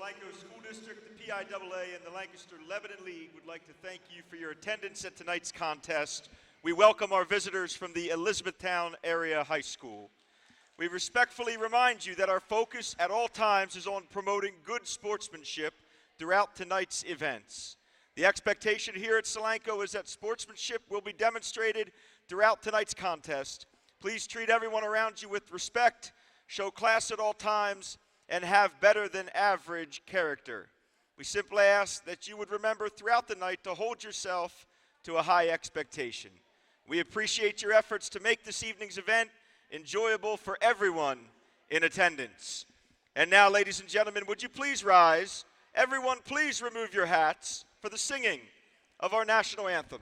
Solanco School District, the PIAA, and the Lancaster Lebanon League would like to thank you for your attendance at tonight's contest. We welcome our visitors from the Elizabethtown area high school. We respectfully remind you that our focus at all times is on promoting good sportsmanship throughout tonight's events. The expectation here at Solanco is that sportsmanship will be demonstrated throughout tonight's contest. Please treat everyone around you with respect, show class at all times, and have better than average character. We simply ask that you would remember throughout the night to hold yourself to a high expectation. We appreciate your efforts to make this evening's event enjoyable for everyone in attendance. And now, ladies and gentlemen, would you please rise? Everyone, please remove your hats for the singing of our national anthem.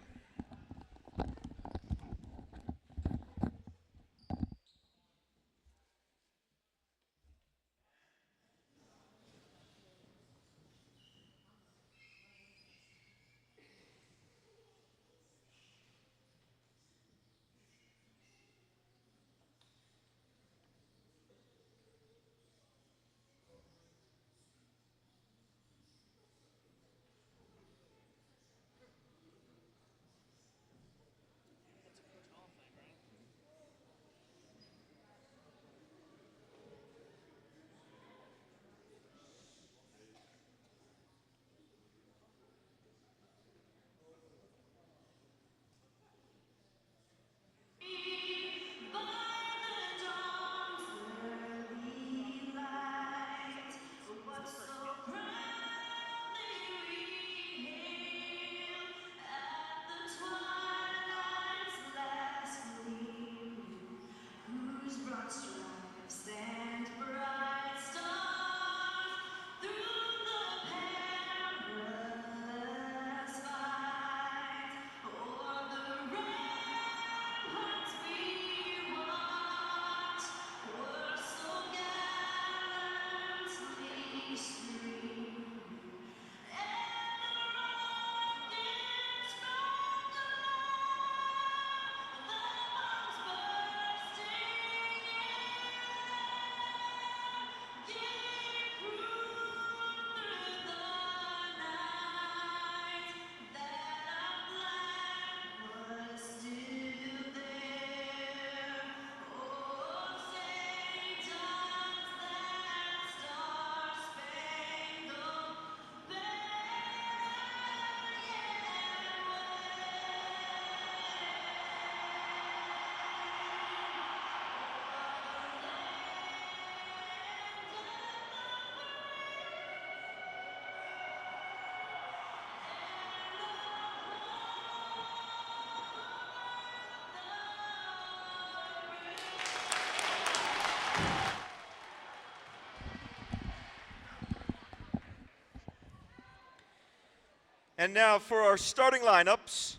And now for our starting lineups.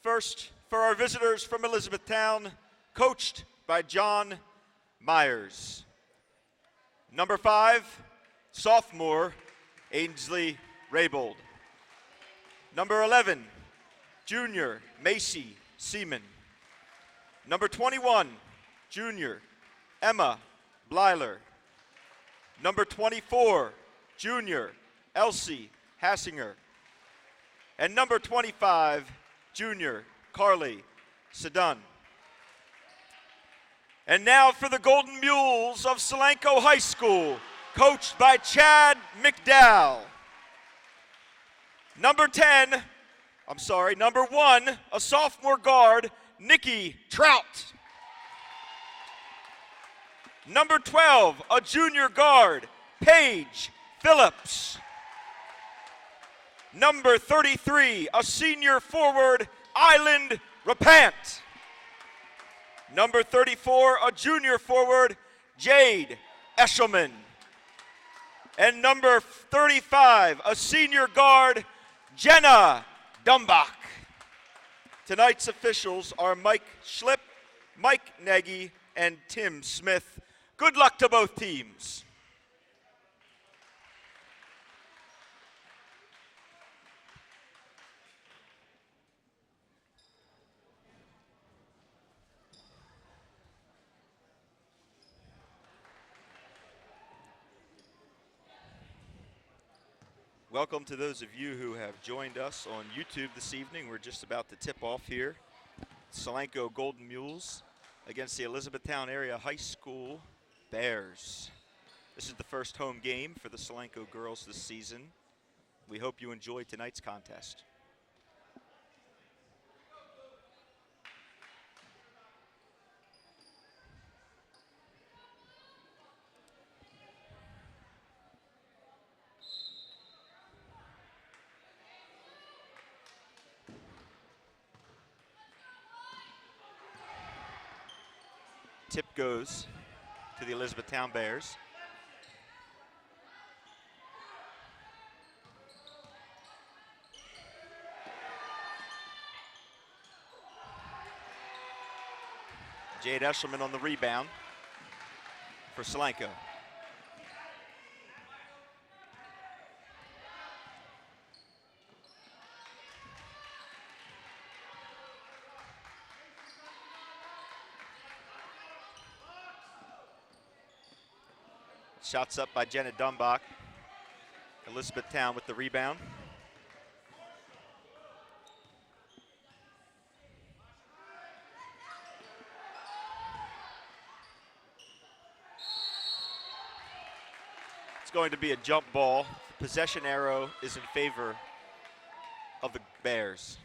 First, for our visitors from Elizabethtown, coached by John Myers. Number 5, sophomore, Ainsley Raybold. Number 11, junior, Macy Seaman. Number 21, junior, Emma Blyler. Number 24, junior, Elsie Hassinger. And number 25, junior, Carly Sedun. And now for the Golden Mules of Solanco High School, coached by Chad McDowell. Number 1, a sophomore guard, Nikki Trout. Number 12, a junior guard, Paige Phillips. Number 33, a senior forward, Island Rapant. Number 34, a junior forward, Jade Eshelman. And number 35, a senior guard, Jenna Dumbach. Tonight's officials are Mike Schlipp, Mike Nagy, and Tim Smith. Good luck to both teams. Welcome to those of you who have joined us on YouTube this evening. We're just about to tip off here. Solanco Golden Mules against the Elizabethtown Area High School Bears. This is the first home game for the Solanco girls this season. We hope you enjoy tonight's contest. Tip goes to the Elizabethtown Bears. Jade Eshelman on the rebound for Solanco. Shots up by Jenna Dumbach. Elizabethtown with the rebound. It's going to be a jump ball. The possession arrow is in favor of the Bears.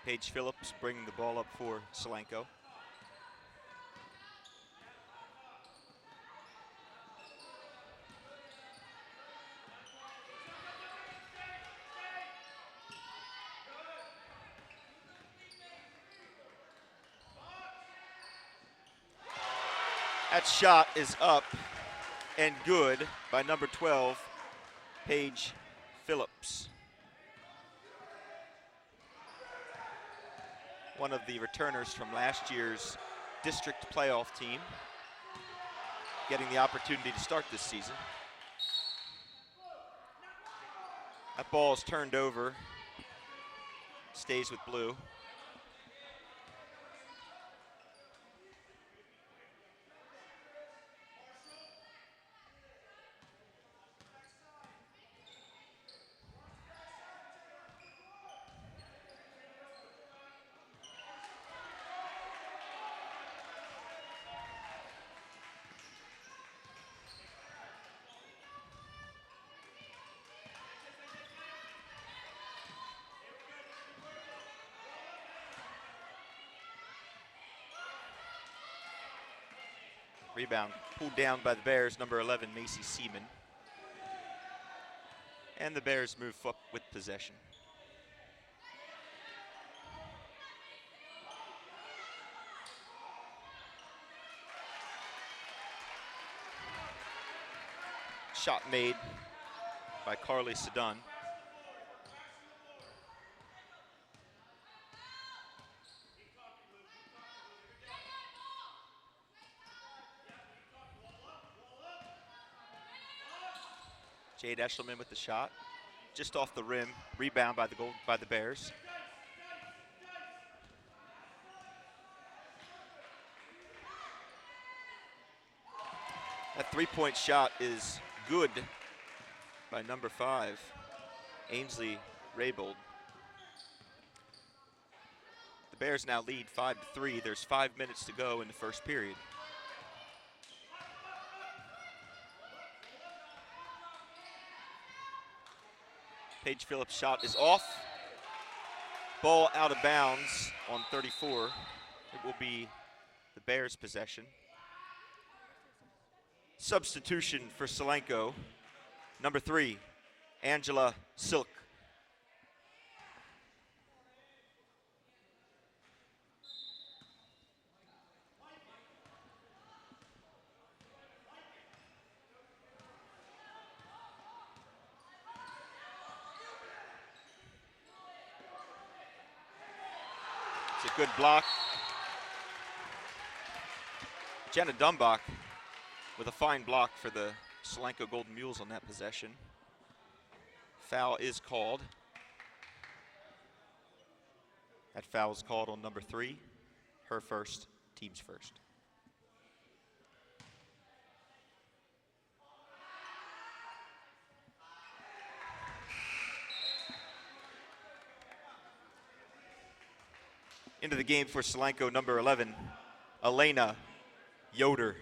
Paige Phillips bringing the ball up for Solanco. That shot is up and good by number 12, Paige Phillips. One of the returners from last year's district playoff team, getting the opportunity to start this season. That ball is turned over, stays with blue. Rebound pulled down by the Bears, number 11, Macy Seaman. And the Bears move up with possession. Shot made by Carly Sedun. Jade Eshelman with the shot, just off the rim. Rebound by the Bears. That three-point shot is good by number 5, Ainsley Raybold. The Bears now lead 5-3. There's 5 minutes to go in the first period. Paige Phillips' shot is off. Ball out of bounds on 34. It will be the Bears' possession. Substitution for Solanco. Number 3, Angela Silk. It's a good block. Jenna Dumbach with a fine block for the Solanco Golden Mules on that possession. Foul is called. That foul is called on number 3, her first teams first. Into the game for Solanco, number 11, Elena Yoder.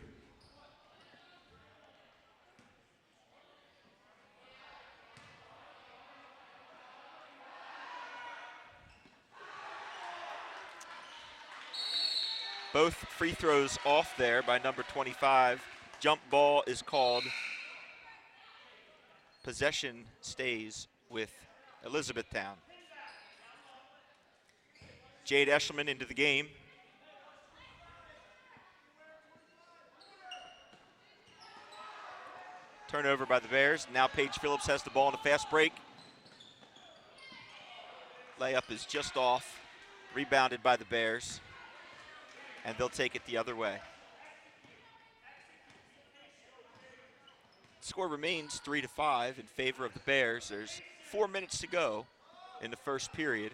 Both free throws off there by number 25. Jump ball is called. Possession stays with Elizabethtown. Jade Eshelman into the game. Turnover by the Bears. Now Paige Phillips has the ball in a fast break. Layup is just off. Rebounded by the Bears. And they'll take it the other way. Score remains 3-5 in favor of the Bears. There's 4 minutes to go in the first period.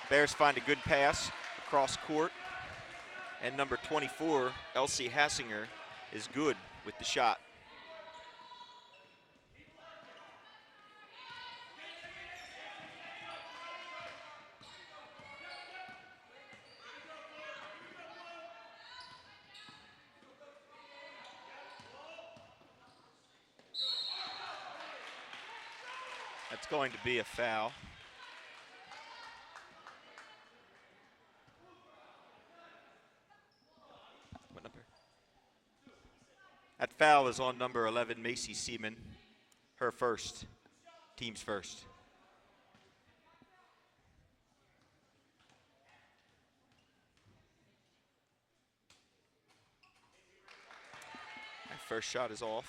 Bears find a good pass across court. And number 24, Elsie Hassinger, is good with the shot. That's going to be a foul. What number? That foul is on number 11, Macy Seaman. Her first, team's first. That first shot is off.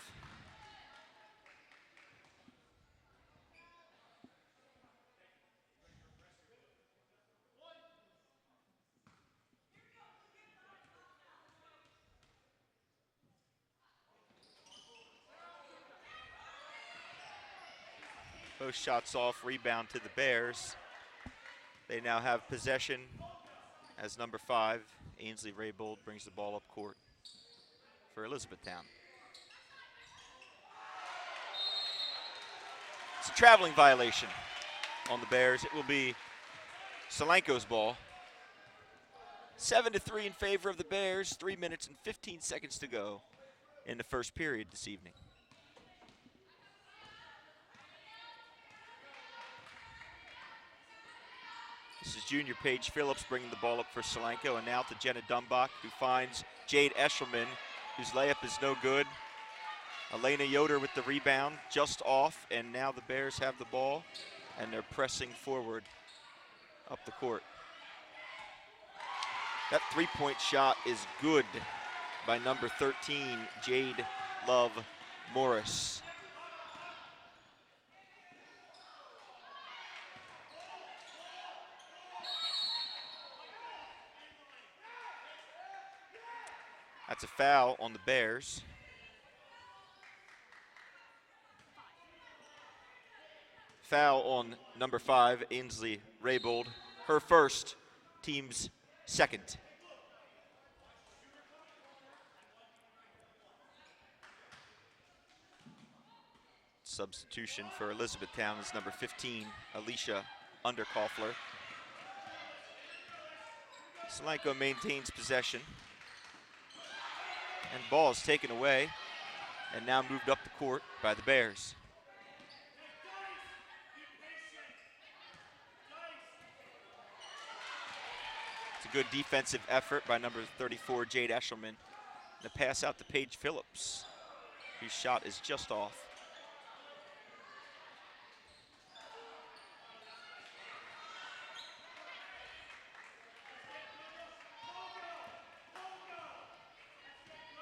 Both shots off, rebound to the Bears. They now have possession as number 5, Ainsley Raybold, brings the ball up court for Elizabethtown. It's a traveling violation on the Bears. It will be Solanco's ball. 7-3 in favor of the Bears. 3 minutes and 15 seconds to go in the first period this evening. This is junior Paige Phillips bringing the ball up for Solanco, and now to Jenna Dumbach, who finds Jade Eshelman, whose layup is no good. Elena Yoder with the rebound, just off, and now the Bears have the ball, and they're pressing forward up the court. That three-point shot is good by number 13, Jade Love Morris. That's a foul on the Bears. Foul on number 5, Ainsley Raybold. Her first, team's second. Substitution for Elizabethtown is number 15, Alicia Underkoffler. Solanco maintains possession. And ball is taken away and now moved up the court by the Bears. It's a good defensive effort by number 34, Jade Eshelman. The pass out to Paige Phillips, whose shot is just off.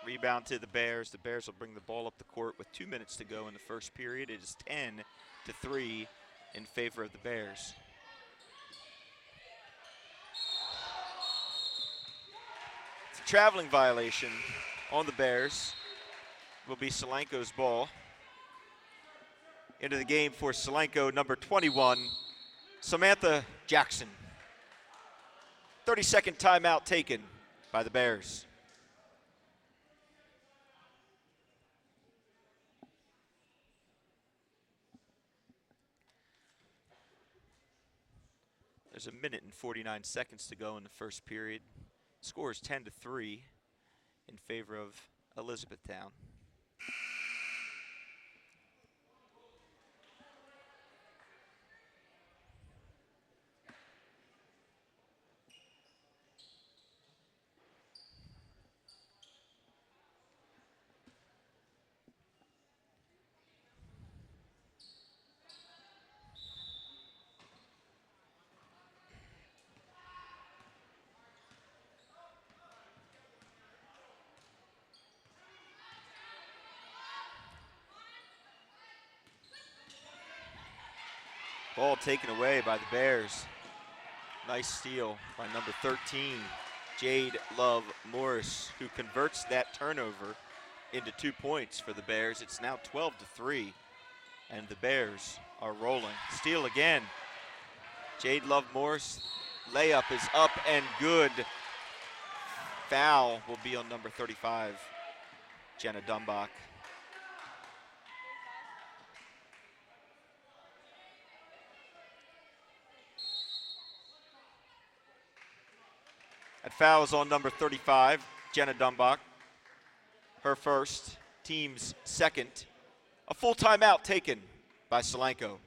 Rebound to the Bears. The Bears will bring the ball up the court with 2 minutes to go in the first period. It is 10-3 in favor of the Bears. It's a traveling violation on the Bears. Will be Solanco's ball. Into the game for Solanco, number 21, Samantha Jackson. 30-second timeout taken by the Bears. There's a minute and 49 seconds to go in the first period. Score is 10-3 in favor of Elizabethtown. Ball taken away by the Bears. Nice steal by number 13, Jade Love Morris, who converts that turnover into 2 points for the Bears. It's now 12-3, and the Bears are rolling. Steal again. Jade Love Morris, layup is up and good. Foul will be on number 35, Jenna Dumbach. That foul is on number 35, Jenna Dumbach. Her first, team's second. A full timeout taken by Solanco.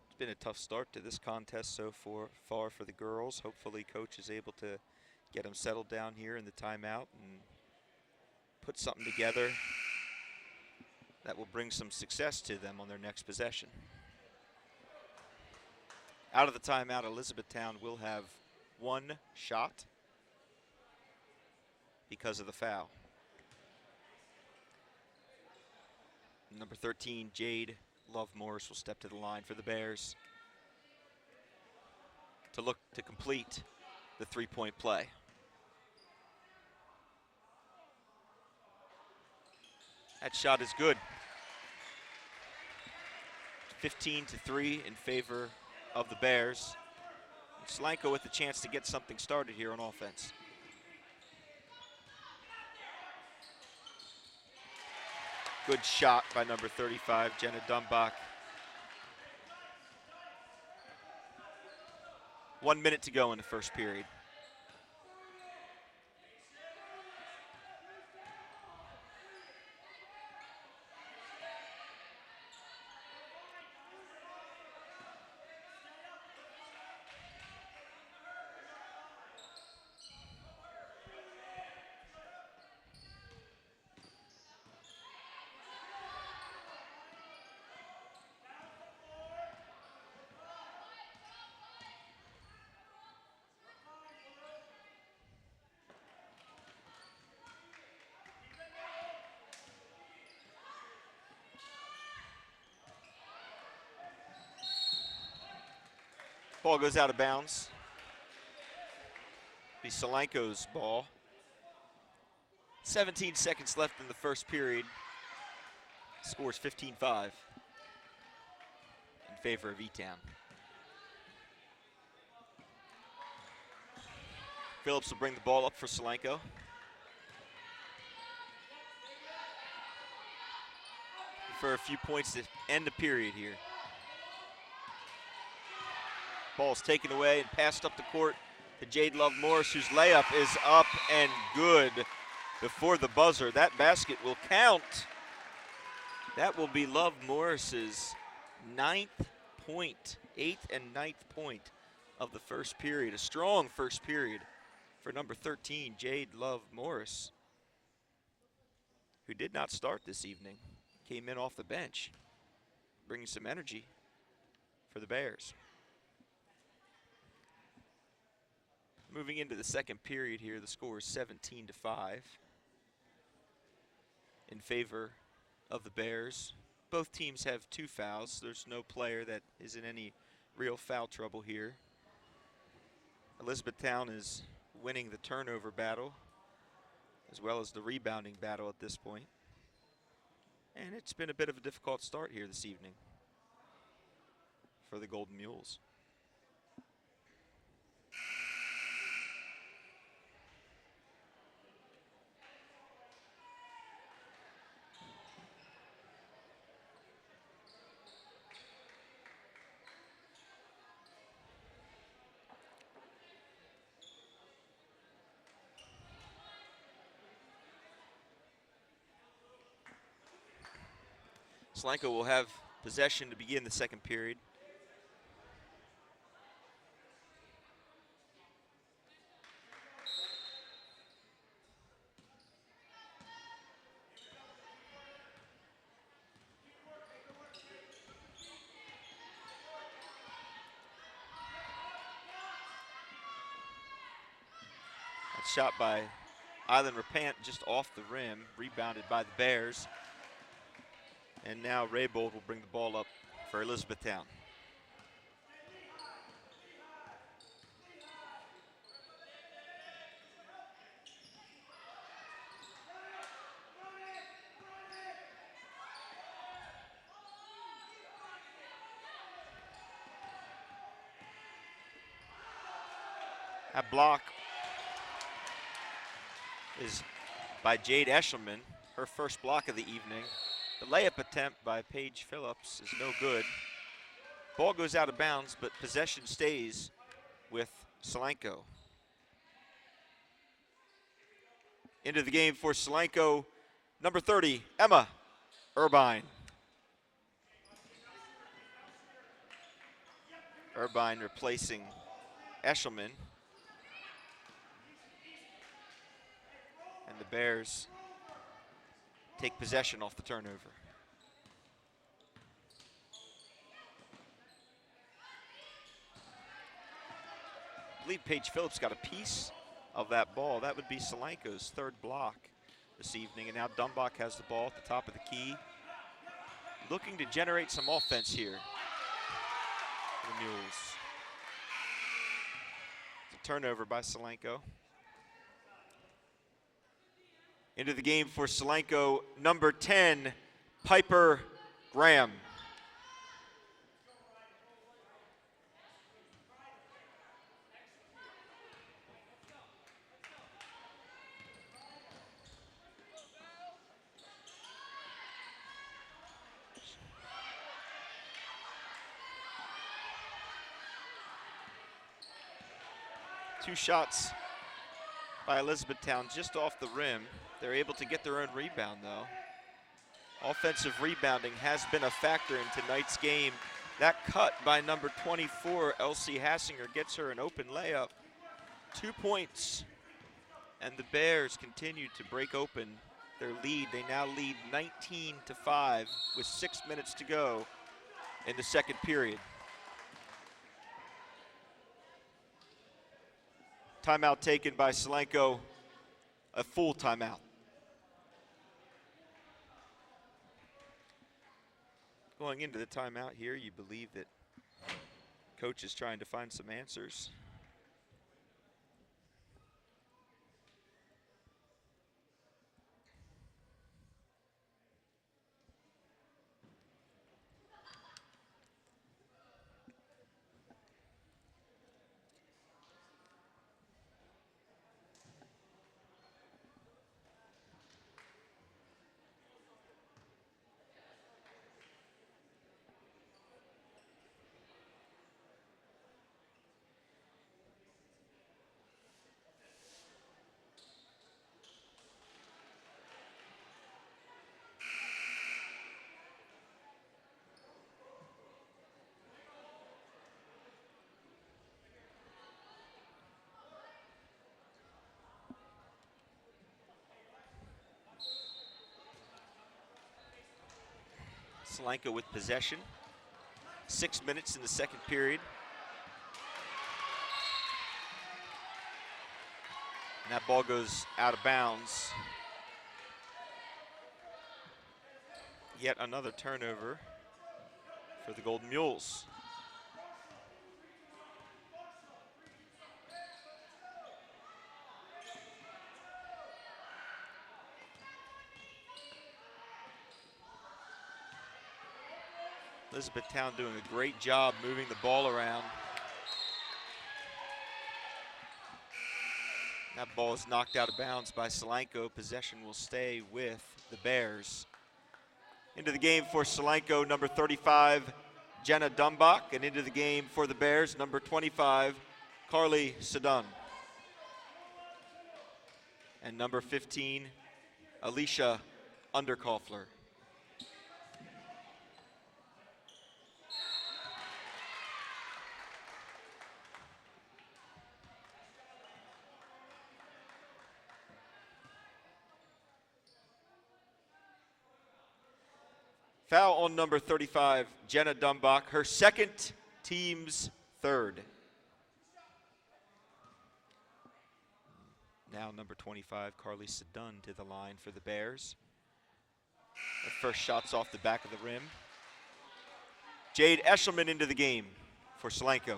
It's been a tough start to this contest so far for the girls. Hopefully coach is able to get them settled down here in the timeout and put something together that will bring some success to them on their next possession. Out of the timeout, Elizabethtown will have one shot because of the foul. Number 13, Jade Love Morris will step to the line for the Bears to look to complete the three-point play. That shot is good. 15-3 in favor of the Bears. And Solanco with the chance to get something started here on offense. Good shot by number 35, Jenna Dumbach. 1 minute to go in the first period. Ball goes out of bounds. Be Solanco's ball. 17 seconds left in the first period. Scores 15-5 in favor of E-Town. Phillips will bring the ball up for Solanco. For a few points to end the period here. Ball's taken away and passed up the court to Jade Love Morris, whose layup is up and good before the buzzer. That basket will count. That will be Love Morris's 9th point 8th and 9th point of the first period. A strong first period for number 13, Jade Love Morris, who did not start this evening. Came in off the bench, bringing some energy for the Bears. Moving into the second period here, the score is 17-5 in favor of the Bears. Both teams have 2 fouls. There's no player that is in any real foul trouble here. Elizabethtown is winning the turnover battle as well as the rebounding battle at this point. And it's been a bit of a difficult start here this evening for the Golden Mules. Solanco will have possession to begin the second period. That's shot by Island Rapant just off the rim, rebounded by the Bears. And now Raybold will bring the ball up for Elizabethtown. That block is by Jade Eshelman, her first block of the evening. The layup attempt by Paige Phillips is no good. Ball goes out of bounds, but possession stays with Solanco. Into the game for Solanco, number 30, Emma Urbine. Urbine replacing Eshelman. And the Bears take possession off the turnover. I believe Paige Phillips got a piece of that ball. That would be Solanco's third block this evening. And now Dumbach has the ball at the top of the key, looking to generate some offense here for the Mules. It's a turnover by Solanco. Into the game for Solanco, number 10, Piper Graham. Two shots by Elizabethtown just off the rim. They're able to get their own rebound, though. Offensive rebounding has been a factor in tonight's game. That cut by number 24, Elsie Hassinger, gets her an open layup. 2 points, and the Bears continue to break open their lead. They now lead 19-5 with 6 minutes to go in the second period. Timeout taken by Solanco, a full timeout. Going into the timeout here, you believe that coach is trying to find some answers. Solanco with possession. 6 minutes in the second period. And that ball goes out of bounds. Yet another turnover for the Golden Mules. Elizabethtown doing a great job moving the ball around. That ball is knocked out of bounds by Solanco. Possession will stay with the Bears. Into the game for Solanco, number 35, Jenna Dumbach, and into the game for the Bears, number 25, Carly Sedun. And number 15, Alicia Underkoffler. Foul on number 35, Jenna Dumbach, her second, team's third. Now number 25, Carly Sedun to the line for the Bears. The first shot's off the back of the rim. Jade Eshelman into the game for Solanco.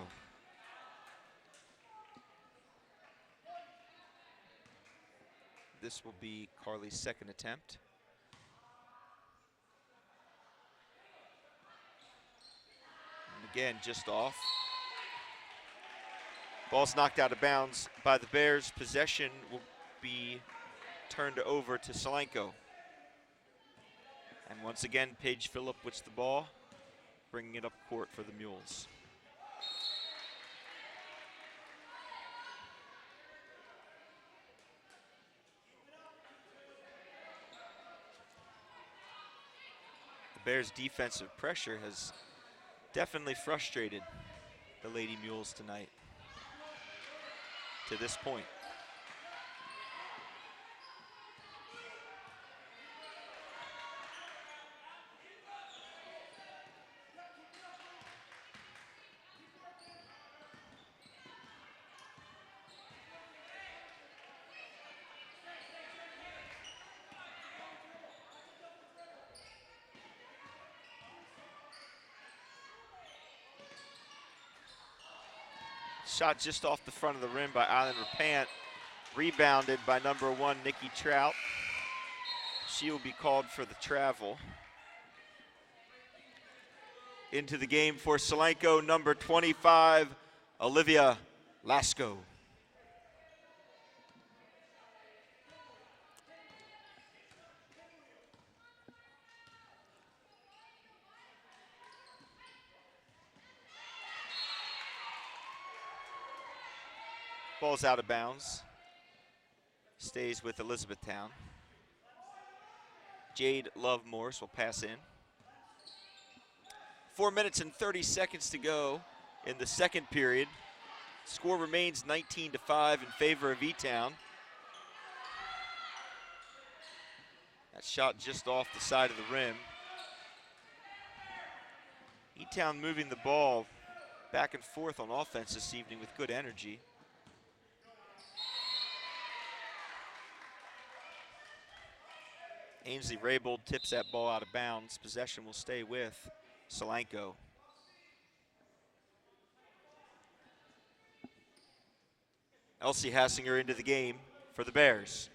This will be Carly's second attempt. Again, just off. Ball's knocked out of bounds by the Bears. Possession will be turned over to Solanco. And once again, Paige Phillip with the ball, bringing it up court for the Mules. The Bears' defensive pressure has definitely frustrated the Lady Mules tonight to this point. Shot just off the front of the rim by Island Rapant. Rebounded by number 1, Nikki Trout. She will be called for the travel. Into the game for Solanco, number 25, Olivia Lasco. Ball's out of bounds. Stays with Elizabethtown. Jade Love Morse will pass in. 4 minutes and 30 seconds to go in the second period. Score remains 19-5 in favor of E-Town. That shot just off the side of the rim. E-Town moving the ball back and forth on offense this evening with good energy. Ainsley Raybold tips that ball out of bounds. Possession will stay with Solanco. Elsie Hassinger into the game for the Bears.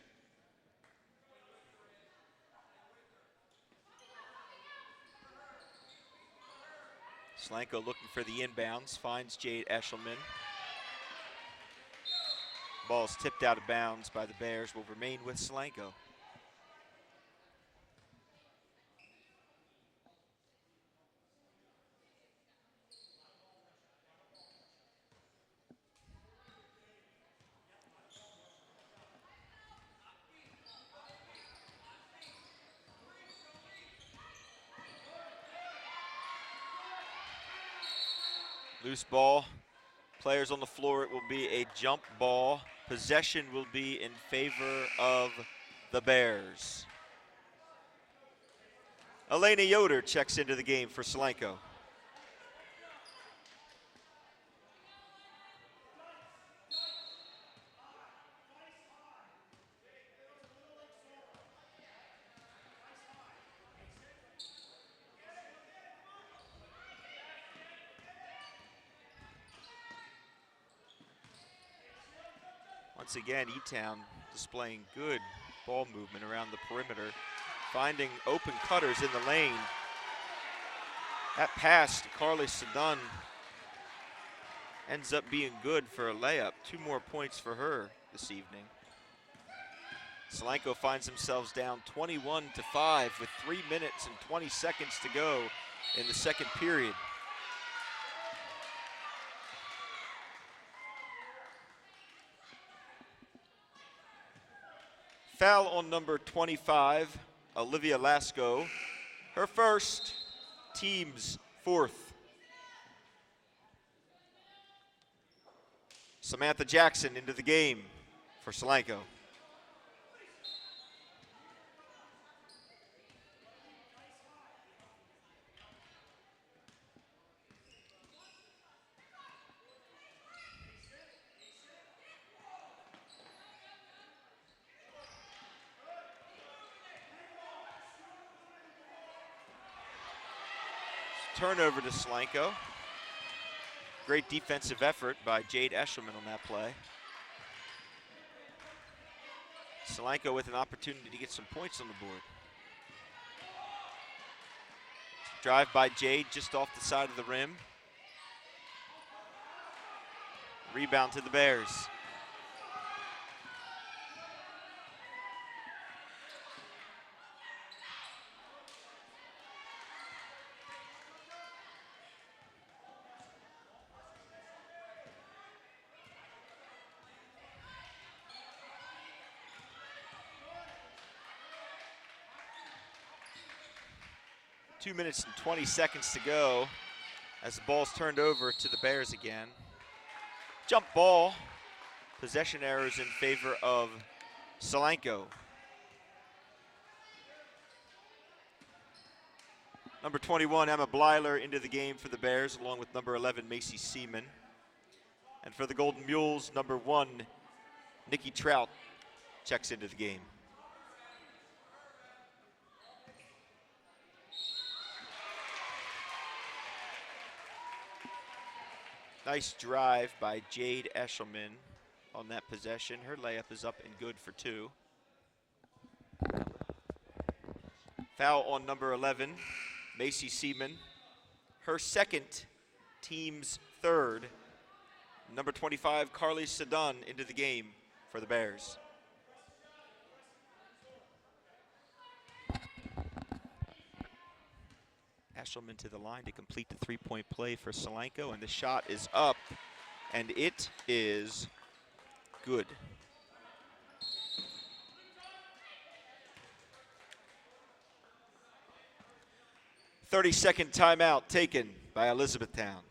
Solanco looking for the inbounds, finds Jade Eshelman. Ball's tipped out of bounds by the Bears, will remain with Solanco. Loose ball, players on the floor, it will be a jump ball. Possession will be in favor of the Bears. Elena Yoder checks into the game for Solanco. Once again, E-Town displaying good ball movement around the perimeter, finding open cutters in the lane. That pass to Carly Sedun ends up being good for a layup. 2 more points for her this evening. Solanco finds themselves down 21-5 with 3 minutes and 20 seconds to go in the second period. Foul on number 25, Olivia Lasco. Her first, team's 4th. Samantha Jackson into the game for Solanco. Turnover to Solanco. Great defensive effort by Jade Eshelman on that play. Solanco with an opportunity to get some points on the board. Drive by Jade just off the side of the rim. Rebound to the Bears. Two minutes and 20 seconds to go as the ball's turned over to the Bears again. Jump ball. Possession errors in favor of Solanco. Number 21, Emma Blyler into the game for the Bears, along with number 11, Macy Seaman. And for the Golden Mules, number 1, Nikki Trout checks into the game. Nice drive by Jade Eshelman on that possession. Her layup is up and good for 2. Foul on number 11, Macy Seaman. Her second, team's 3rd. Number 25, Carly Sedun into the game for the Bears. Eshelman to the line to complete the 3-point play for Solanco, and the shot is up, and it is good. "30-second timeout taken by Elizabethtown.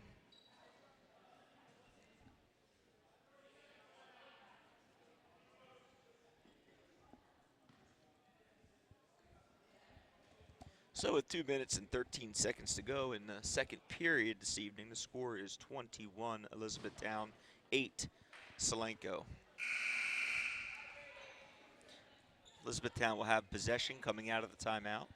So with 2 minutes and 13 seconds to go in the second period this evening, the score is 21 Elizabethtown, 8 Solanco. Elizabethtown will have possession coming out of the timeout.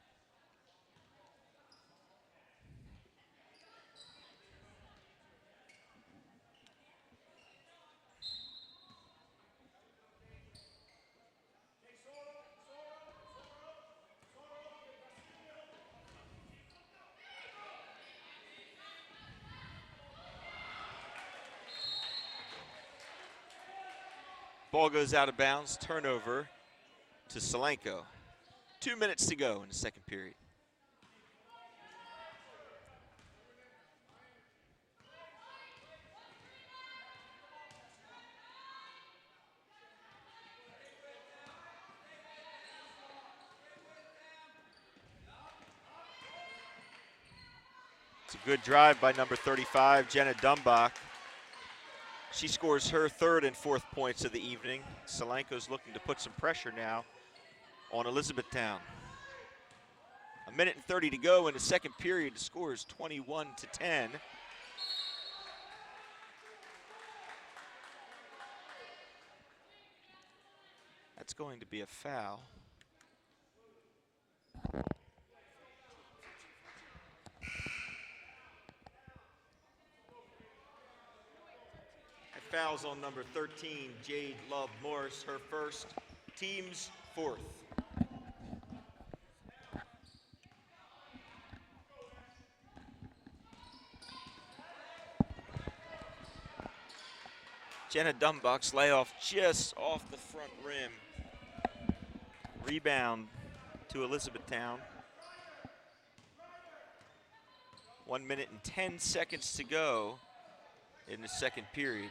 Ball goes out of bounds, turnover to Solanco. 2 minutes to go in the second period. It's a good drive by number 35, Jenna Dumbach. She scores her 3rd and 4th points of the evening. Solanco's looking to put some pressure now on Elizabethtown. minute and 30 to go in the second period. The score is 21-10. That's going to be a foul. Fouls on number 13, Jade Love Morris, her first, team's fourth. Jenna Dumbach's layoff just off the front rim. Rebound to Elizabethtown. 1 minute and 10 seconds to go in the second period.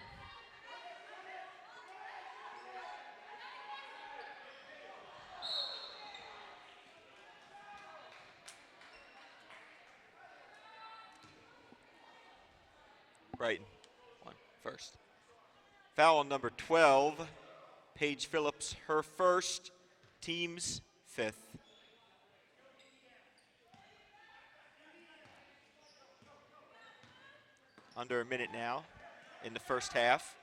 Brighton, first. Foul on number 12, Paige Phillips, her first, team's fifth. Under a minute now in the first half.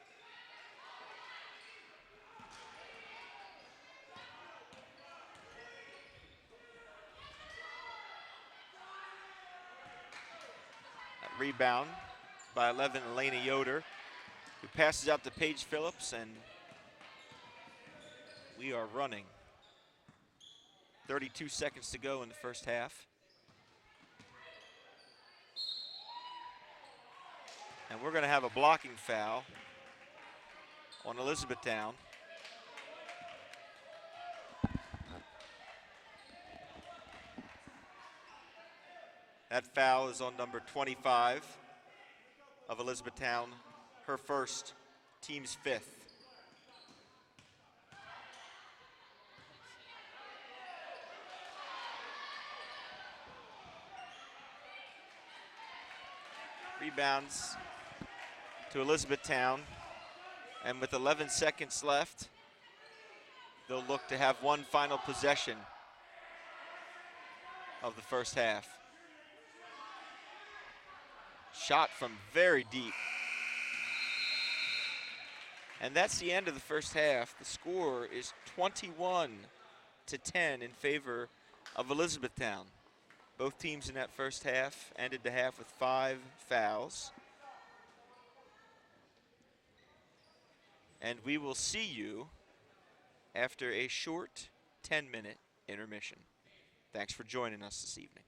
Rebound by 11, Elena Yoder, who passes out to Paige Phillips, and we are running. 32 seconds to go in the first half. And we're going to have a blocking foul on Elizabethtown. That foul is on number 25 of Elizabethtown, her first, team's fifth. Rebounds to Elizabethtown, and with 11 seconds left, they'll look to have one final possession of the first half. Shot from very deep. And that's the end of the first half. The score is 21-10 in favor of Elizabethtown. Both teams in that first half ended the half with 5 fouls. And we will see you after a short 10-minute intermission. Thanks for joining us this evening.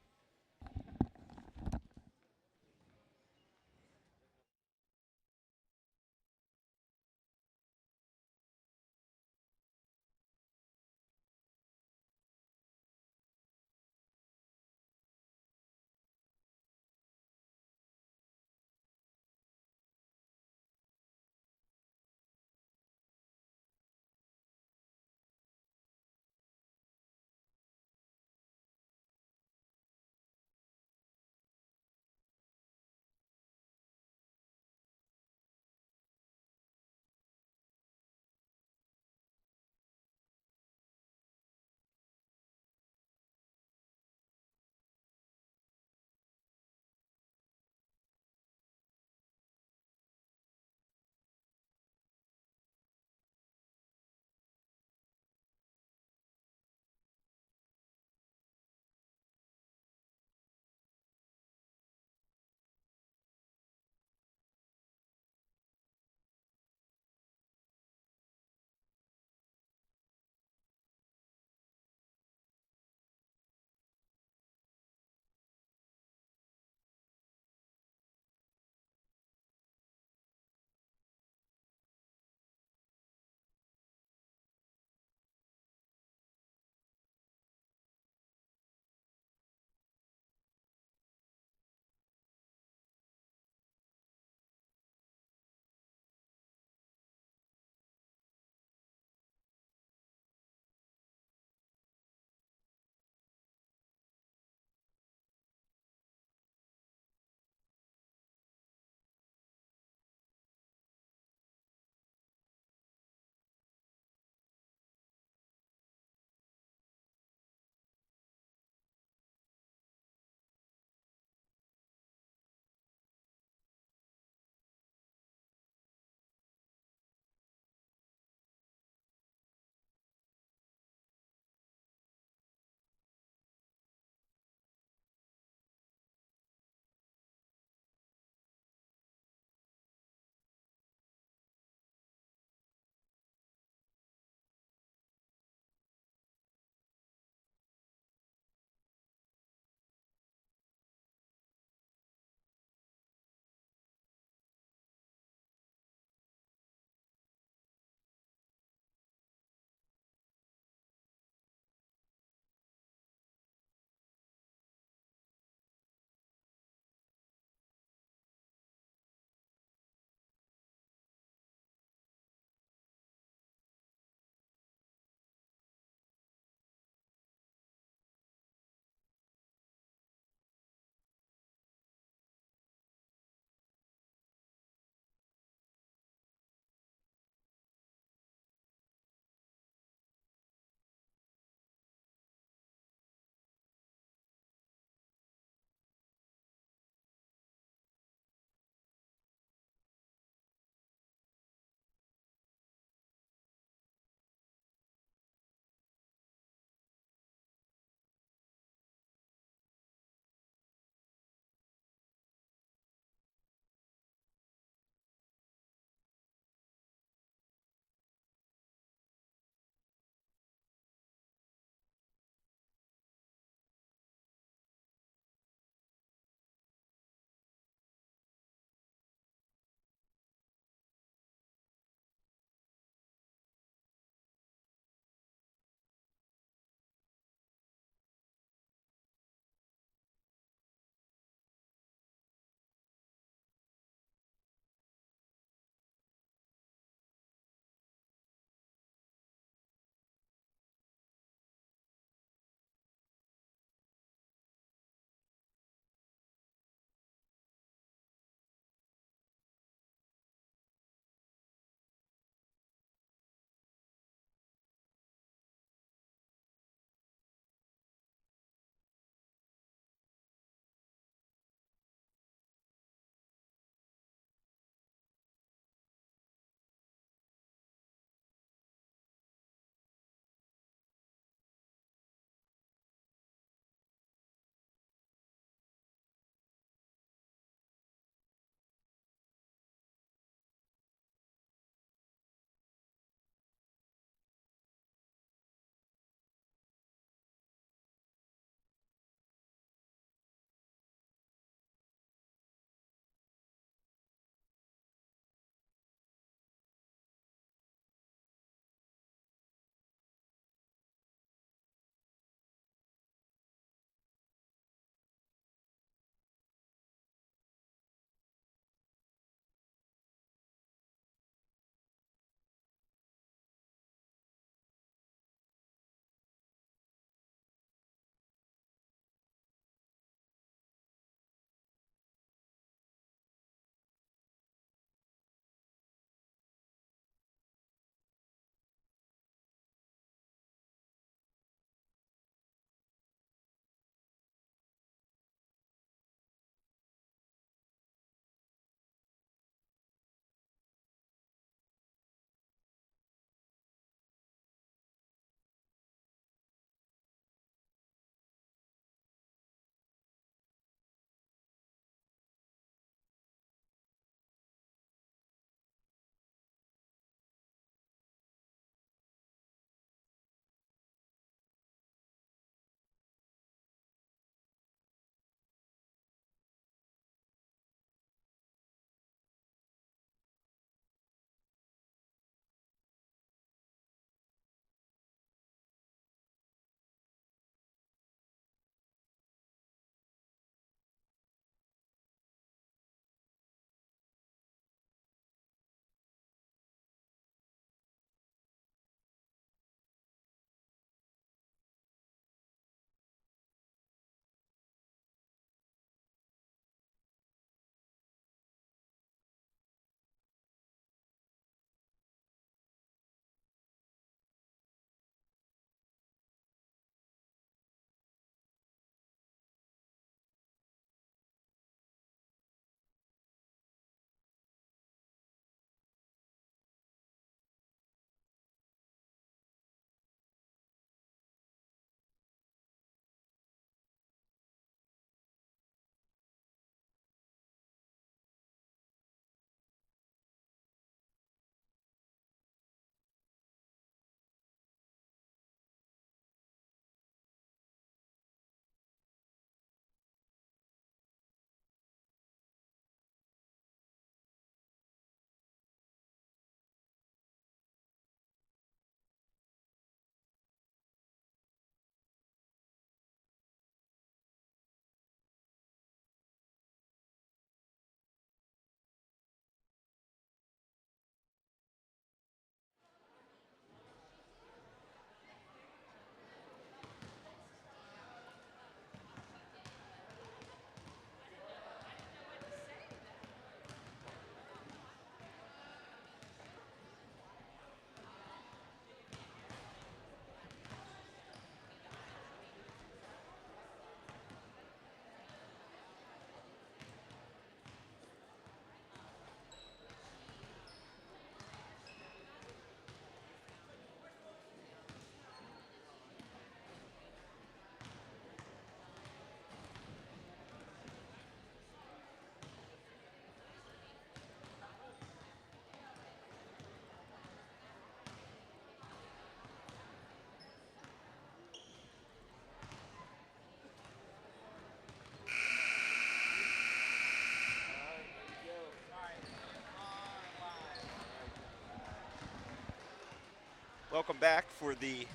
Welcome back for the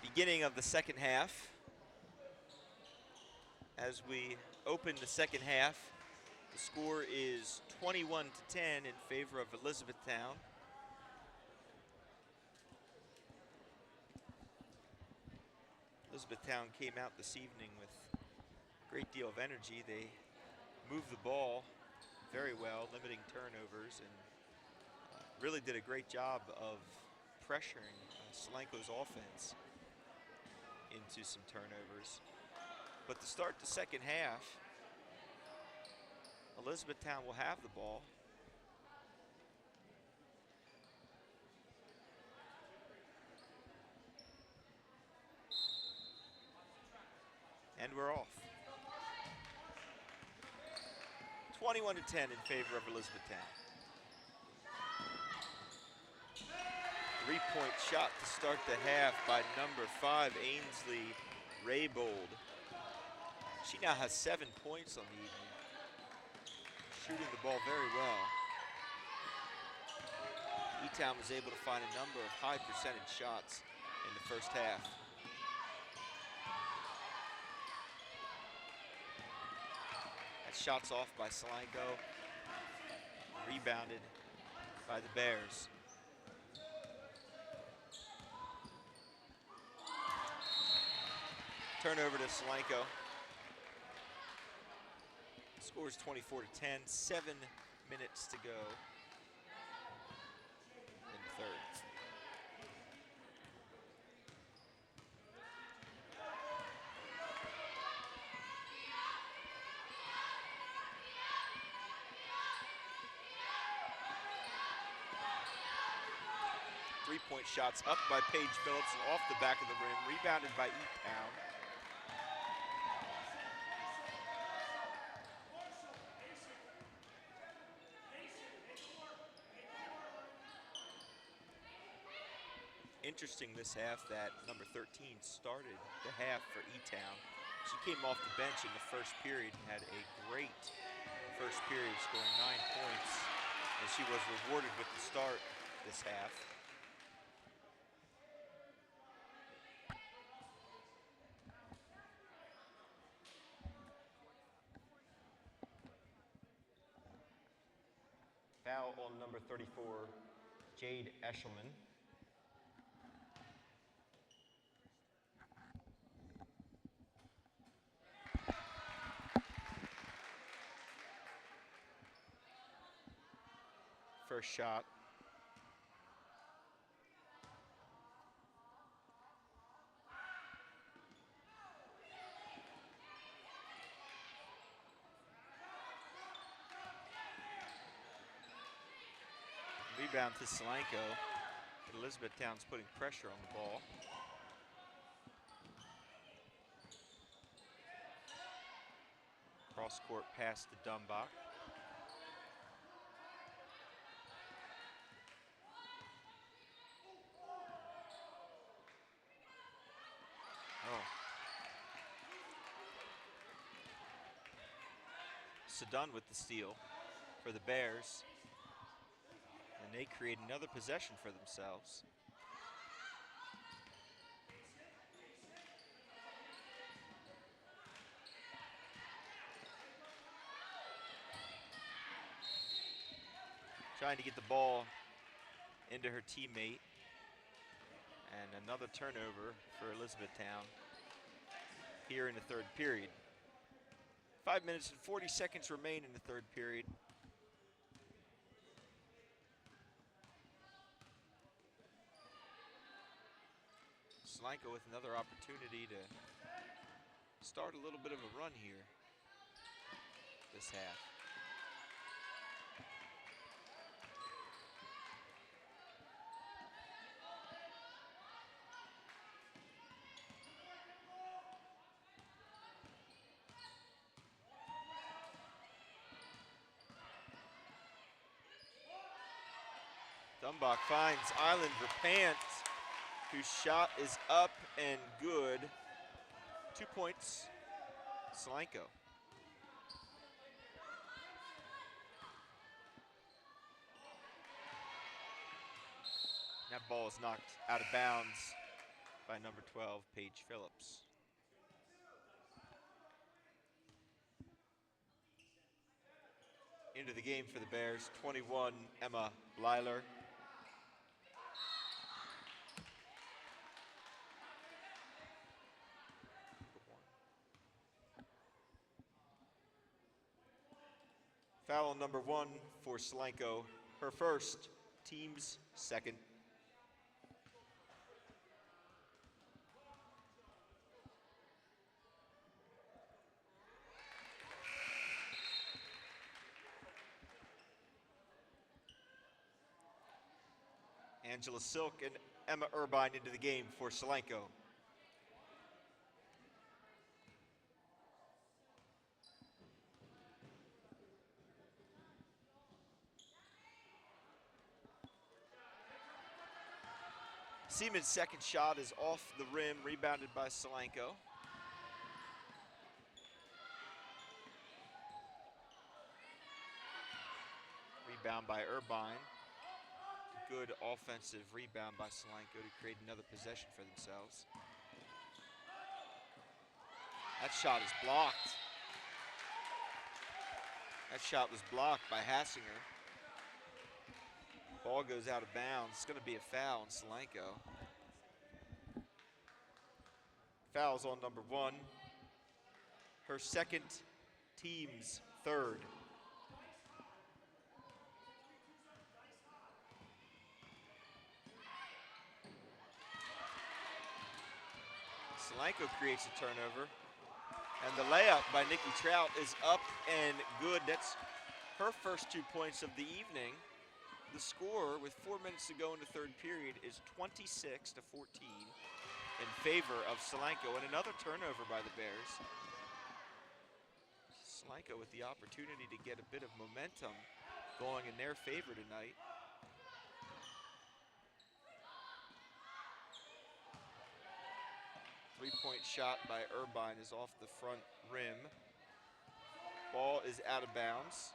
beginning of the second half. As we open the second half, the score is 21-10 in favor of Elizabethtown. Elizabethtown came out this evening with a great deal of energy. They moved the ball very well, limiting turnovers, and really did a great job of pressuring Solanco's offense into some turnovers. But to start the second half, Elizabethtown will have the ball. And we're off. 21-10 in favor of Elizabethtown. Three-point shot to start the half by number 5, Ainsley Raybold. She now has 7 points on the evening, shooting the ball very well. E-Town was able to find a number of high percentage shots in the first half. That shot's off by Solanco, rebounded by the Bears. Turnover to Solanco. Score is 24-10, 7 minutes to go in the third. Three-point shots up by Paige Phillips and off the back of the rim, rebounded by E-Town. Interesting this half that number 13 started the half for E-Town. She came off the bench in the first period and had a great first period, scoring 9 points, and she was rewarded with the start this half. Foul on number 34, Jade Eshelman. First shot. Rebound to Solanco. Elizabethtown's putting pressure on the ball. Cross court pass to Dumbach. Sedun with the steal for the Bears. And they create another possession for themselves. Trying to get the ball into her teammate. And another turnover for Elizabethtown here in the third period. 5 minutes and 40 seconds remain in the third period. Solanco with another opportunity to start a little bit of a run here this half. Dumbach finds Island Verpant, whose shot is up and good. 2 points, Solanco. That ball is knocked out of bounds by number 12, Paige Phillips. Into the game for the Bears, 21, Emma Blyler. Foul on number 1 for Solanco, her first, team's second. Angela Silk and Emma Irvine into the game for Solanco. Seaman's second shot is off the rim, rebounded by Solanco. Rebound by Irvine. Good offensive rebound by Solanco to create another possession for themselves. That shot is blocked. That shot was blocked by Hassinger. Ball goes out of bounds. It's going to be a foul on Solanco. Foul's on number 1. Her second, team's third. Solanco creates a turnover. And the layup by Nikki Trout is up and good. That's her first 2 points of the evening. The score, with 4 minutes to go in the third period, is 26-14 in favor of Solanco, and another turnover by the Bears. Solanco with the opportunity to get a bit of momentum going in their favor tonight. Three-point shot by Irvine is off the front rim. Ball is out of bounds.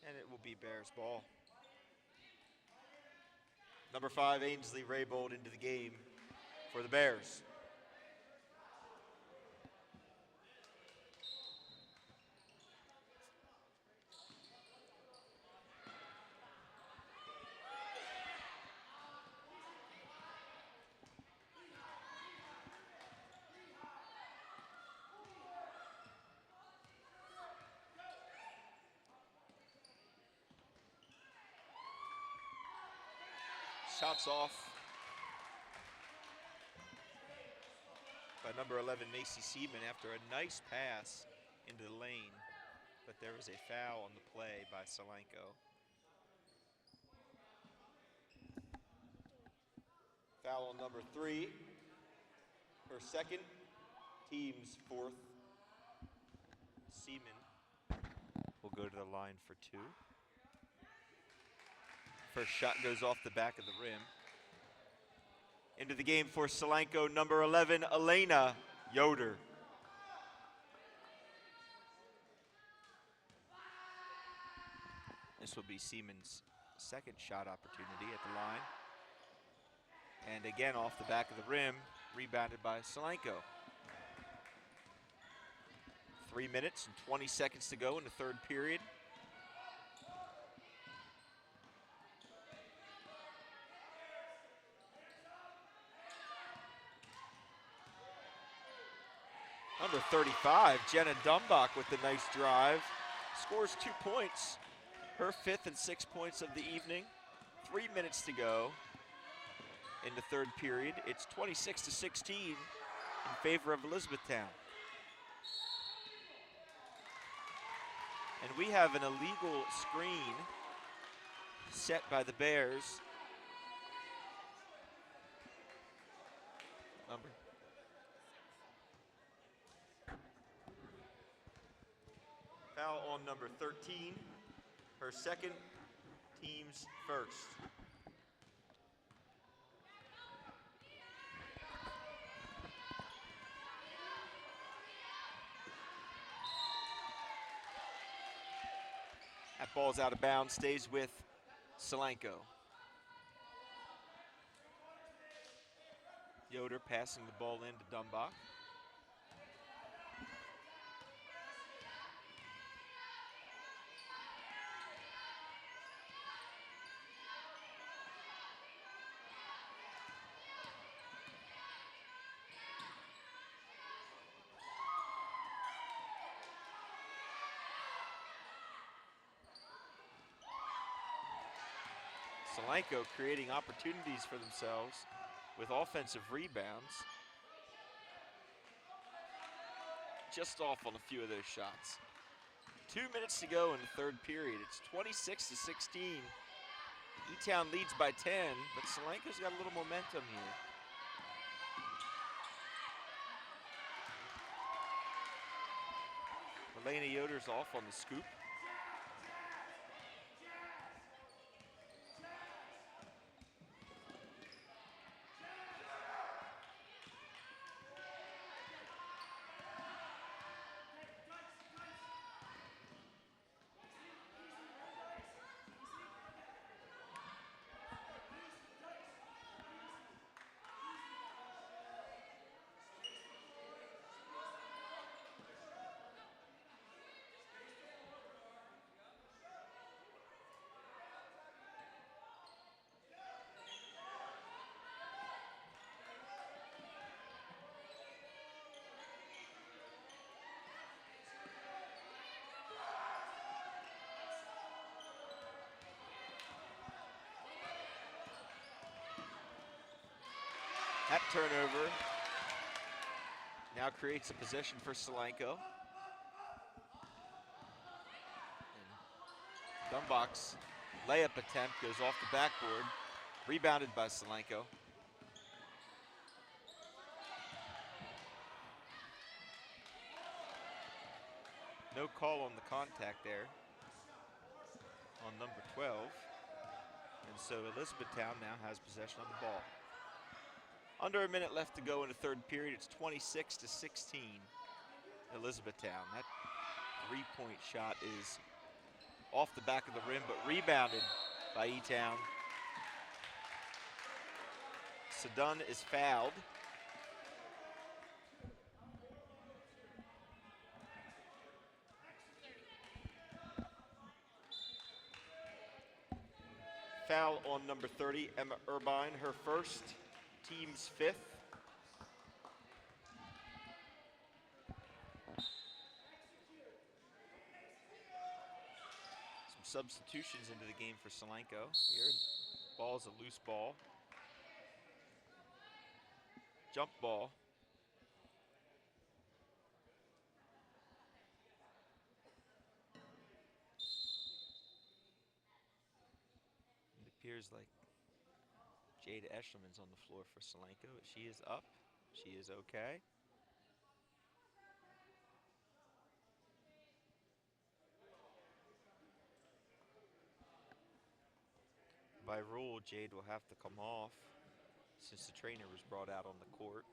And it will be Bears ball. Number 5, Ainsley Raybold into the game for the Bears. Shots off by number 11, Macy Seaman, after a nice pass into the lane, but there was a foul on the play by Solanco. Foul on number 3, her second, team's fourth. Seaman will go to the line for 2. First shot goes off the back of the rim. Into the game for Solanco, number 11, Elena Yoder. This will be Seaman's second shot opportunity at the line. And again off the back of the rim, rebounded by Solanco. 3 minutes and 20 seconds to go in the third period. Number 35, Jenna Dumbach with the nice drive. Scores 2 points. Her 5th and 6th points of the evening. 3 minutes to go in the third period. It's 26-16 in favor of Elizabethtown. And we have an illegal screen set by the Bears. Number. Foul on number 13, her second, team's first. That ball's out of bounds, stays with Solanco. Yoder passing the ball in to Dumbach. Solanco creating opportunities for themselves with offensive rebounds. Just off on a few of those shots. 2 minutes to go in the third period. It's 26-16. E-Town leads by 10, but Solanco's got a little momentum here. Elena Yoder's off on the scoop. That turnover now creates a possession for Solanco. And Dumbach's layup attempt goes off the backboard, rebounded by Solanco. No call on the contact there on number 12. And so Elizabethtown now has possession of the ball. Under a minute left to go in the third period. It's 26-16, Elizabethtown. That three-point shot is off the back of the rim, but rebounded by E-Town. Sedun is fouled. Foul on number 30, Emma Irvine, her first, team's fifth. Some substitutions into the game for Solanco here. Ball's a loose ball. Jump ball. It appears like Jade Eshelman's on the floor for Solanco. She is up. She is okay. By rule, Jade will have to come off since the trainer was brought out on the court.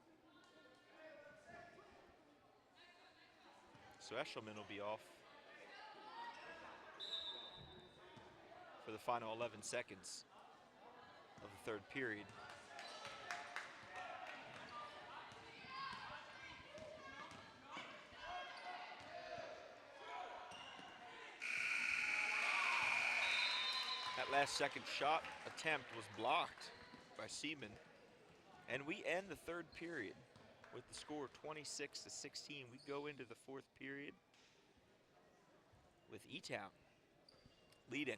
So Eshelman will be off for the final 11 seconds of the third period. That last second shot attempt was blocked by Seaman. And we end the third period with the score 26-16. We go into the fourth period with E-Town leading.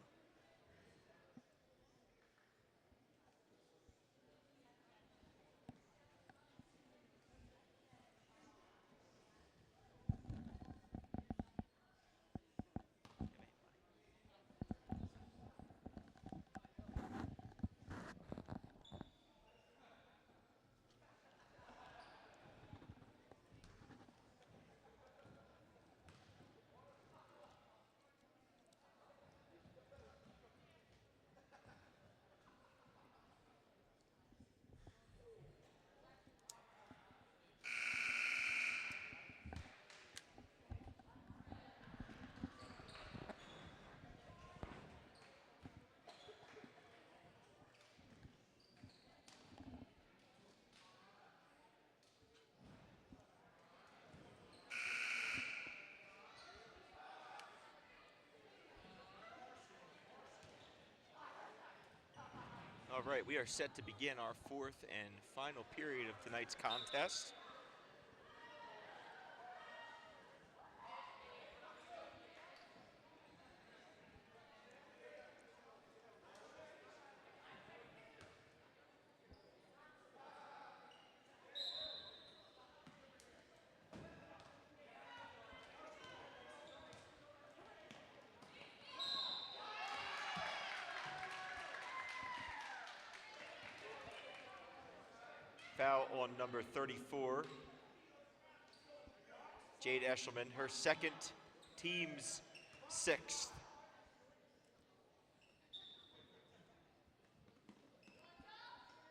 right, we are set to begin our fourth and final period of tonight's contest. Foul on number 34, Jade Eshelman, her second, team's sixth.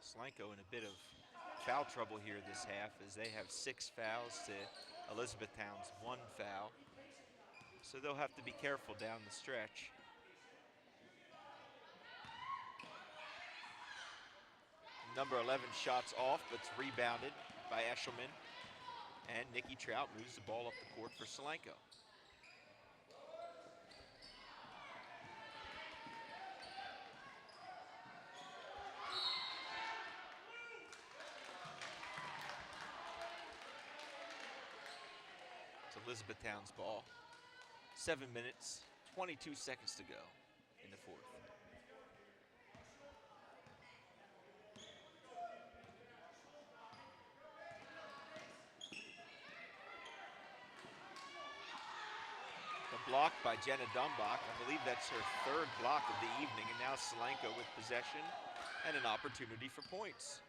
Solanco in a bit of foul trouble here this half as they have 6 fouls to Elizabethtown's 1 foul. So they'll have to be careful down the stretch. Number 11 shots off, but it's rebounded by Eshelman. And Nikki Trout moves the ball up the court for Solanco. It's Elizabethtown's ball. 7 minutes, 22 seconds to go in the fourth. Block by Jenna Dumbach. I believe that's her 3rd block of the evening, and now Solanco with possession and an opportunity for points.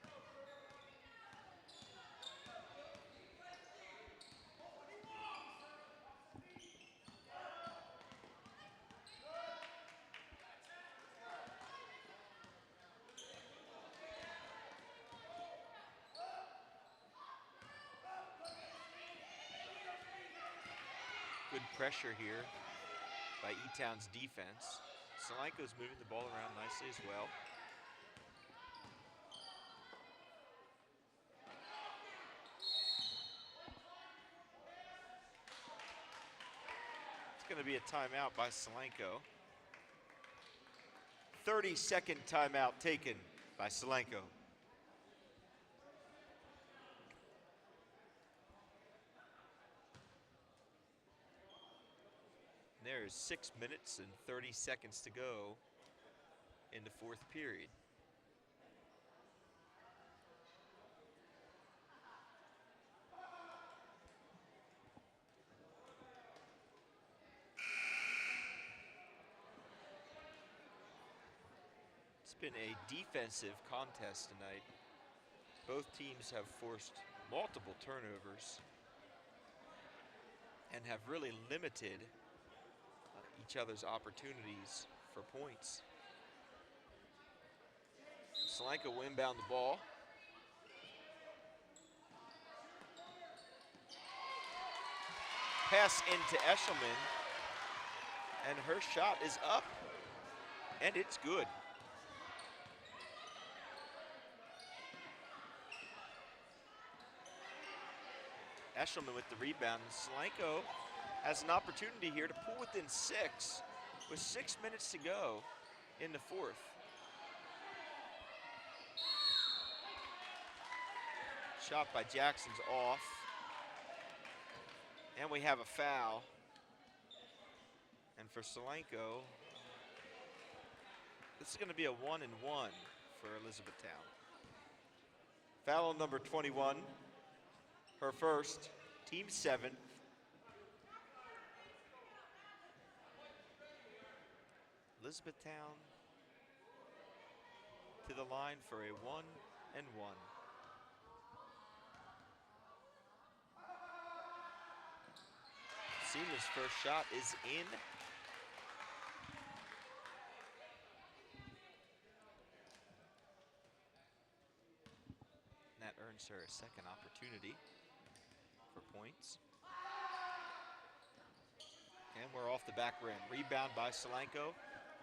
Good pressure here by E-Town's defense. Solanco's moving the ball around nicely as well. It's going to be a timeout by Solanco. 30-second timeout taken by Solanco. There is 6 minutes and 30 seconds to go in the fourth period. It's been a defensive contest tonight. Both teams have forced multiple turnovers and have really limited each other's opportunities for points. Solanco will inbound the ball. Pass into Eshelman, and her shot is up, and it's good. Eshelman with the rebound. Solanco has an opportunity here to pull within 6 with 6 minutes to go in the fourth. Shot by Jackson's off. And we have a foul. And for Solanco, this is going to be a 1-and-1 for Elizabethtown. Foul on number 21, her first, team 7th. Elizabethtown to the line for a 1-and-1. Seema's first shot is in. And that earns her a second opportunity for points. And we're off the back rim. Rebound by Solanco.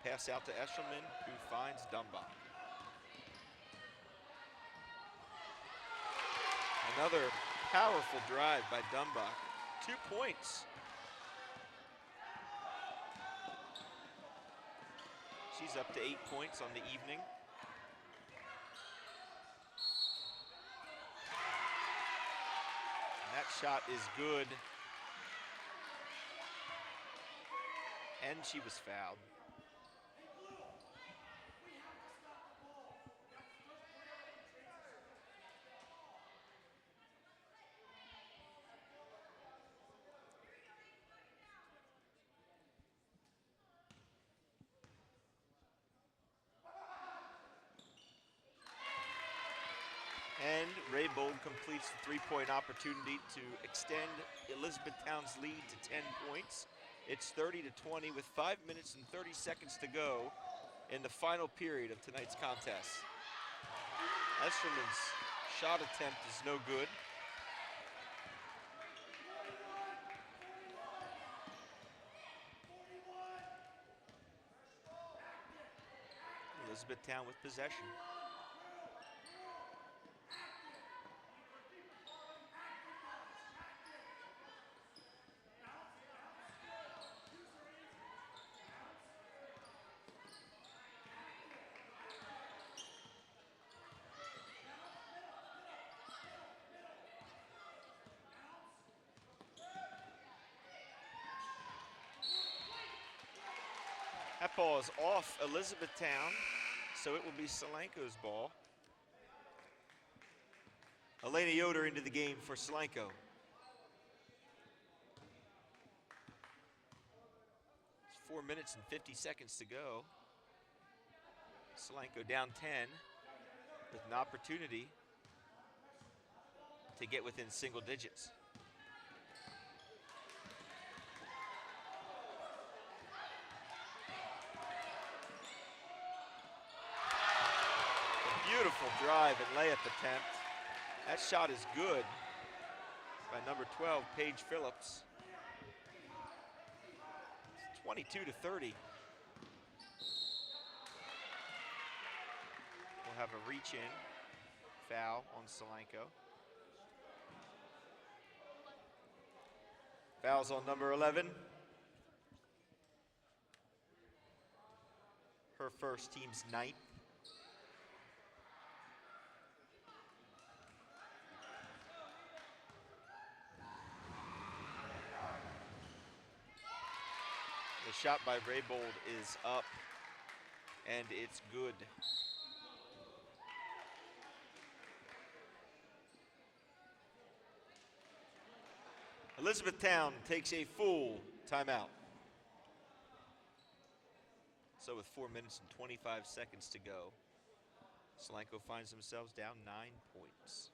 Pass out to Eshelman, who finds Dumbach. Another powerful drive by Dumbach. 2 points. She's up to 8 points on the evening. That shot is good. And she was fouled. And Raybold completes the three-point opportunity to extend Elizabethtown's lead to 10 points. It's 30-20 with 5 minutes and 30 seconds to go in the final period of tonight's contest. Esterman's shot attempt is no good. Elizabethtown with possession. That ball is off Elizabethtown, so it will be Solanco's ball. Elena Yoder into the game for Solanco. It's 4 minutes and 50 seconds to go. Solanco down 10 with an opportunity to get within single digits. Beautiful drive and layup attempt. That shot is good by number 12, Paige Phillips. It's 22-30. We'll have a reach in foul on Solanco. Fouls on number 11. Her first, team's 9th. The shot by Raybold is up, and it's good. Elizabethtown takes a full timeout. So with 4 minutes and 25 seconds to go, Solanco finds themselves down 9 points.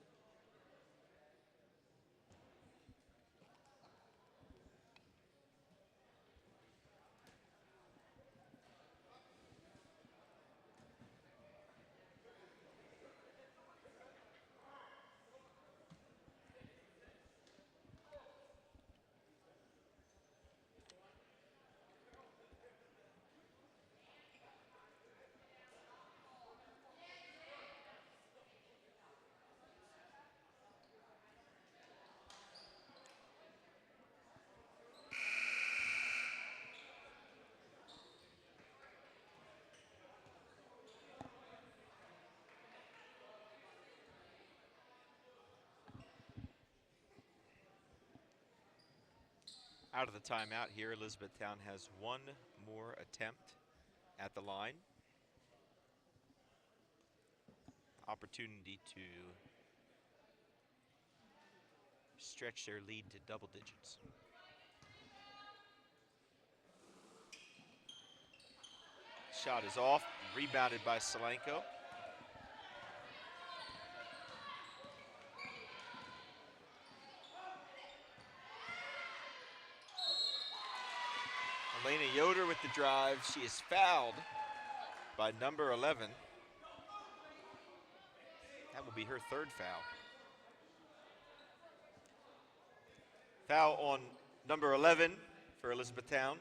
Out of the timeout here, Elizabethtown has one more attempt at the line. Opportunity to stretch their lead to double digits. Shot is off, rebounded by Solanco. Elena Yoder with the drive. She is fouled by number 11. That will be her third foul. Foul on number 11 for Elizabethtown.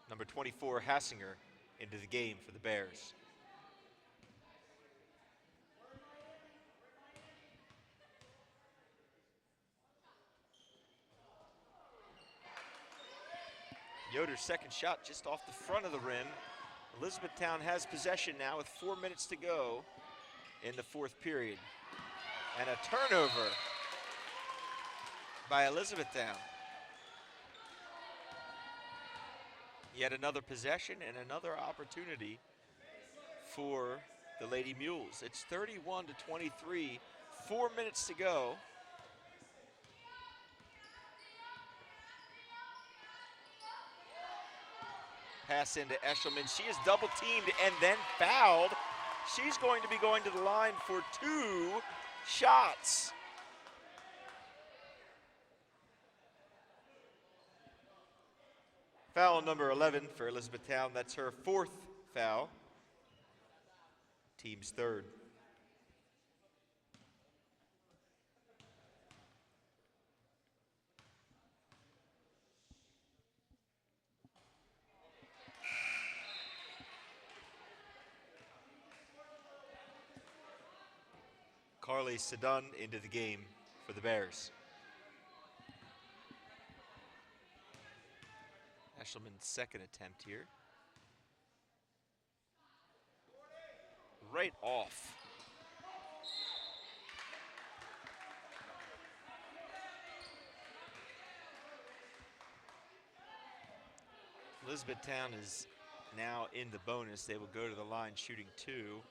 Number 24, Hassinger, into the game for the Bears. Yoder's second shot just off the front of the rim. Elizabethtown has possession now with 4 minutes to go in the fourth period. And a turnover by Elizabethtown. Yet another possession and another opportunity for the Lady Mules. It's 31-23, 4 minutes to go. Pass into Eshelman. She is double teamed and then fouled. She's going to be going to the line for 2 shots. Foul number 11 for Elizabethtown. That's her 4th foul. Team's 3rd. Carly Sedun into the game for the Bears. Eshelman's second attempt here. Right off. Elizabethtown is now in the bonus. They will go to the line shooting 2.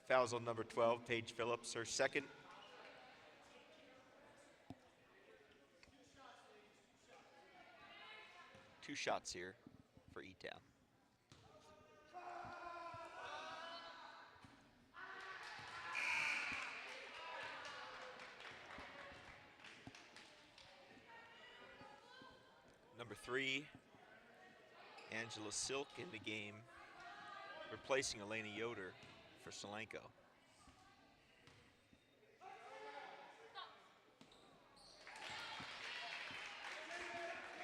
Fouls on number 12, Paige Phillips, her second. Two shots here for E-Town. Number 3, Angela Silk in the game, replacing Elena Yoder for Solanco.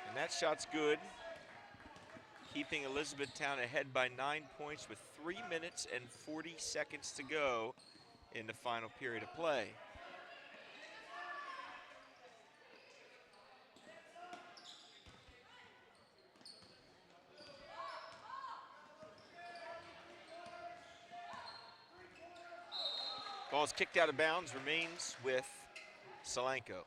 And that shot's good, keeping Elizabethtown ahead by 9 points with 3 minutes and 40 seconds to go in the final period of play. Ball's kicked out of bounds, remains with Solanco.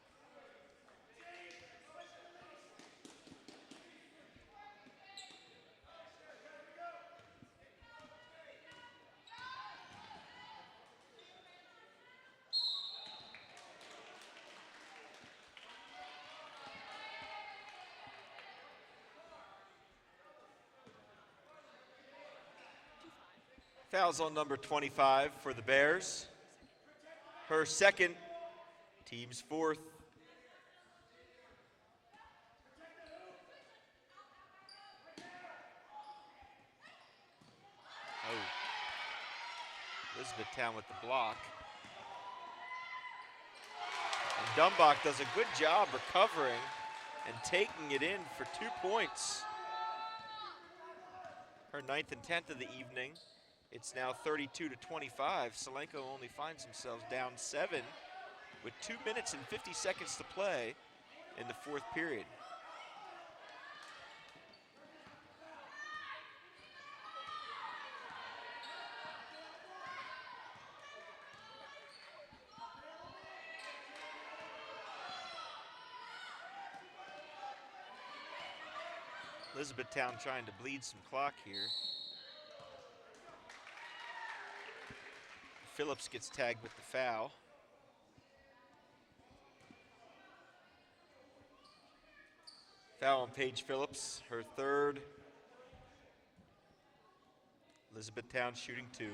Fouls on number 25 for the Bears. Her second, team's 4th. Oh, Elizabethtown with the block. And Dumbach does a good job recovering and taking it in for 2 points. Her 9th and 10th of the evening. It's now 32-25. Solanco only finds themselves down 7 with 2 minutes and 50 seconds to play in the fourth period. Elizabethtown trying to bleed some clock here. Phillips gets tagged with the foul. Foul on Paige Phillips, her 3rd. Elizabethtown shooting 2.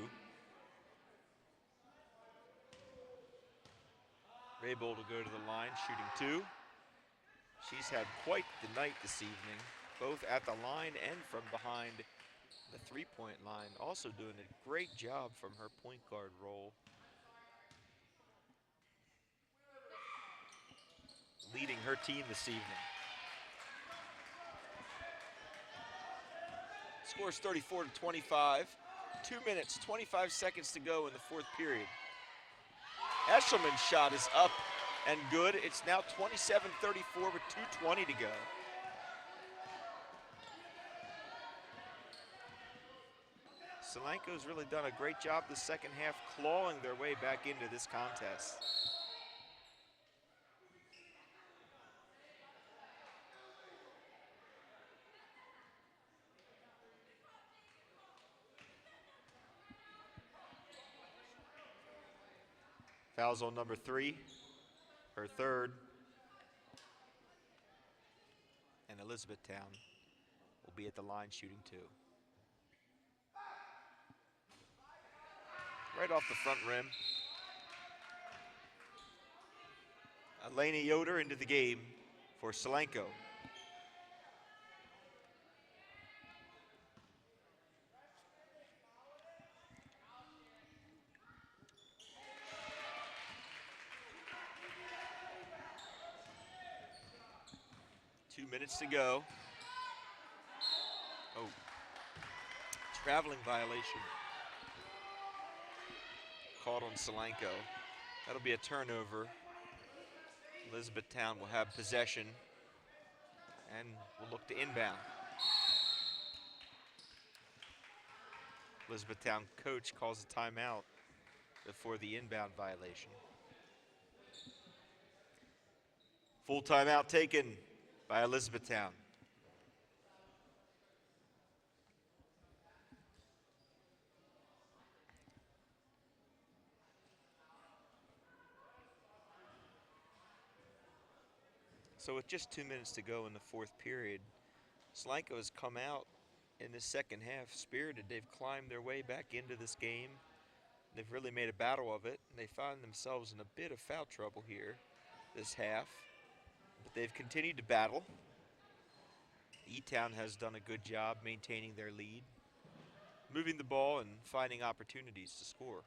Raybold will go to the line, shooting 2. She's had quite the night this evening, both at the line and from behind the three-point line. Also doing a great job from her point guard role. Leading her team this evening. Scores 34-25. 2 minutes, 25 seconds to go in the fourth period. Eshelman's shot is up and good. It's now 27-34 with 2:20 to go. Solanco's really done a great job the second half clawing their way back into this contest. Foul zone number 3, her third. And Elizabethtown will be at the line shooting 2. Right off the front rim. Elena Yoder into the game for Solanco. Two minutes to go. Oh, traveling violation. Called on Solanco. That'll be a turnover. Elizabethtown will have possession and will look to inbound. Elizabethtown coach calls a timeout before the inbound violation. Full timeout taken by Elizabethtown. So with just 2 minutes to go in the fourth period, Solanco has come out in the second half spirited. They've climbed their way back into this game. They've really made a battle of it, and they find themselves in a bit of foul trouble here this half. But they've continued to battle. E-Town has done a good job maintaining their lead, moving the ball and finding opportunities to score.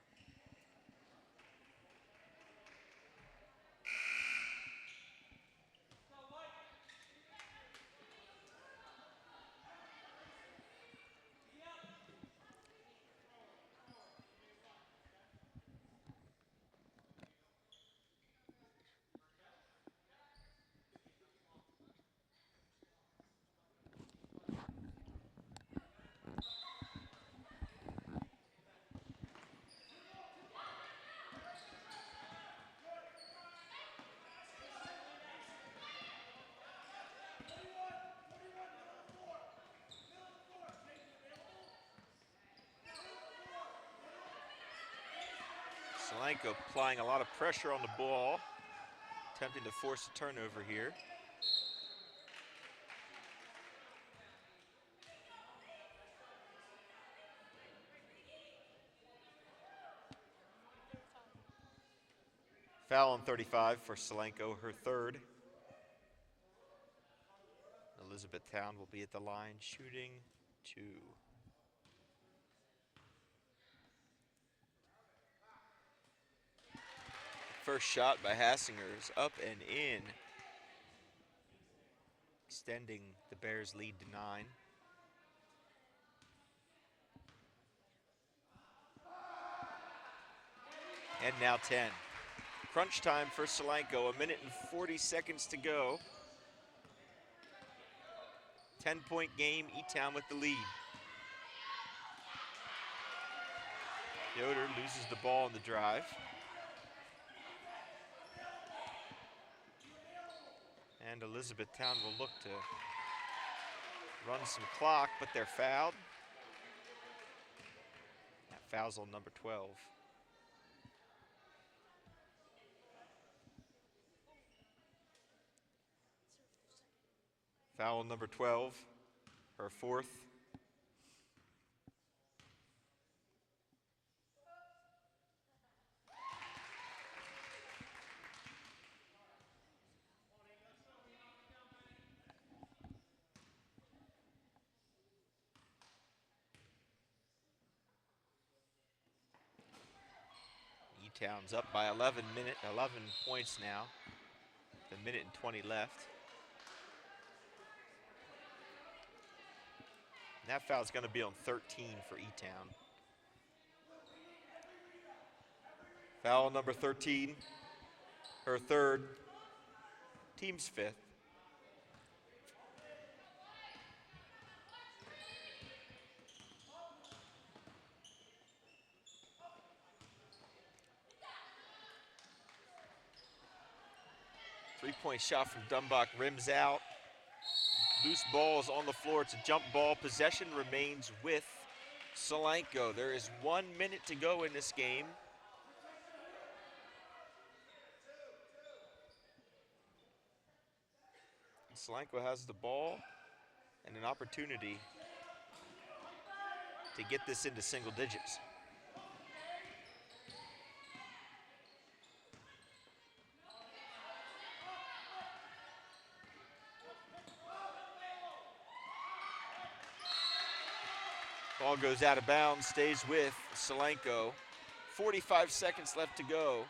Solanco applying a lot of pressure on the ball, attempting to force a turnover here. Foul on 35 for Solanco, her third. Elizabethtown will be at the line shooting 2. First shot by Hassinger is up and in, extending the Bears' lead to 9. And now 10. Crunch time for Solanco, 1 minute and 40 seconds to go. 10-point game, E-Town with the lead. Yoder loses the ball on the drive. And Elizabethtown will look to run some clock, but they're fouled. That foul's on number 12. Foul on number 12, her fourth. E-Town's up by 11 points now. A minute and 20 left. And that foul's going to be on 13 for E-Town. Foul number 13, her third, team's fifth. Three-point shot from Dumbach rims out. Loose ball is on the floor. It's a jump ball. Possession remains with Solanco. There is 1 minute to go in this game. Solanco has the ball and an opportunity to get this into single digits. Ball goes out of bounds, stays with Solanco. 45 seconds left to go.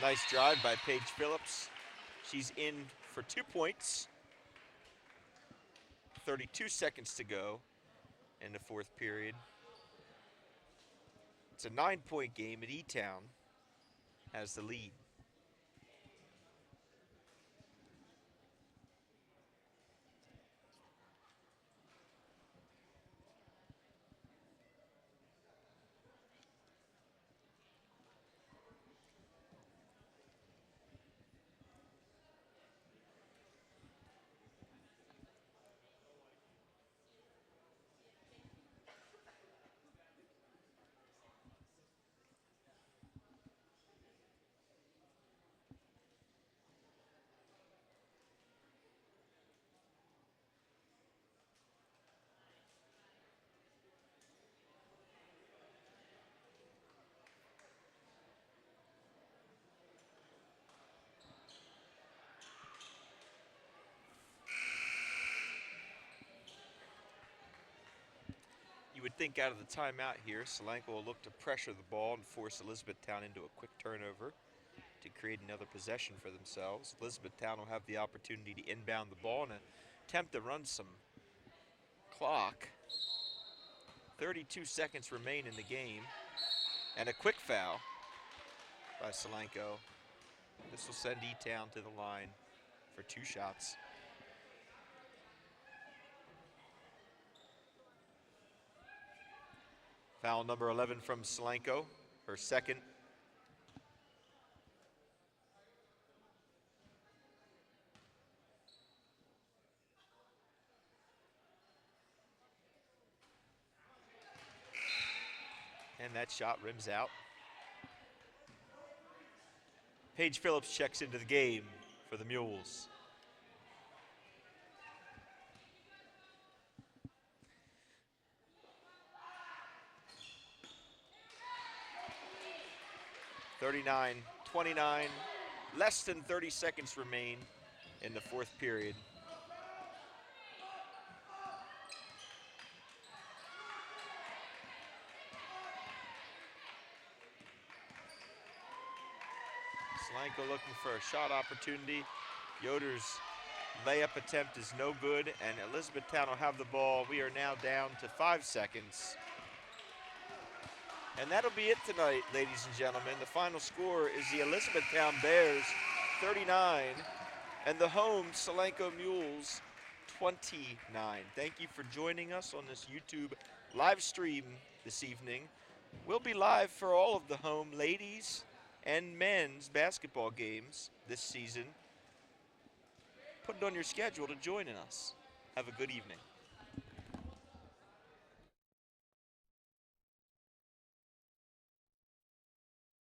Nice drive by Paige Phillips. She's in for 2 points. 32 seconds to go in the fourth period. It's a 9-point game, and E-Town has the lead. You would think out of the timeout here, Solanco will look to pressure the ball and force Elizabethtown into a quick turnover to create another possession for themselves. Elizabethtown will have the opportunity to inbound the ball and attempt to run some clock. 32 seconds remain in the game, and a quick foul by Solanco. This will send E-Town to the line for 2 shots. Foul number 11 from Solanco, her second. And that shot rims out. Paige Phillips checks into the game for the Mules. (39-29), less than 30 seconds remain in the fourth period. Solanco looking for a shot opportunity. Yoder's layup attempt is no good, and Elizabethtown will have the ball. We are now down to 5 seconds. And that'll be it tonight, ladies and gentlemen. The final score is the Elizabethtown Bears 39 and the home Solanco Mules 29. Thank you for joining us on this YouTube live stream this evening. We'll be live for all of the home ladies and men's basketball games this season. Put it on your schedule to join us. Have a good evening.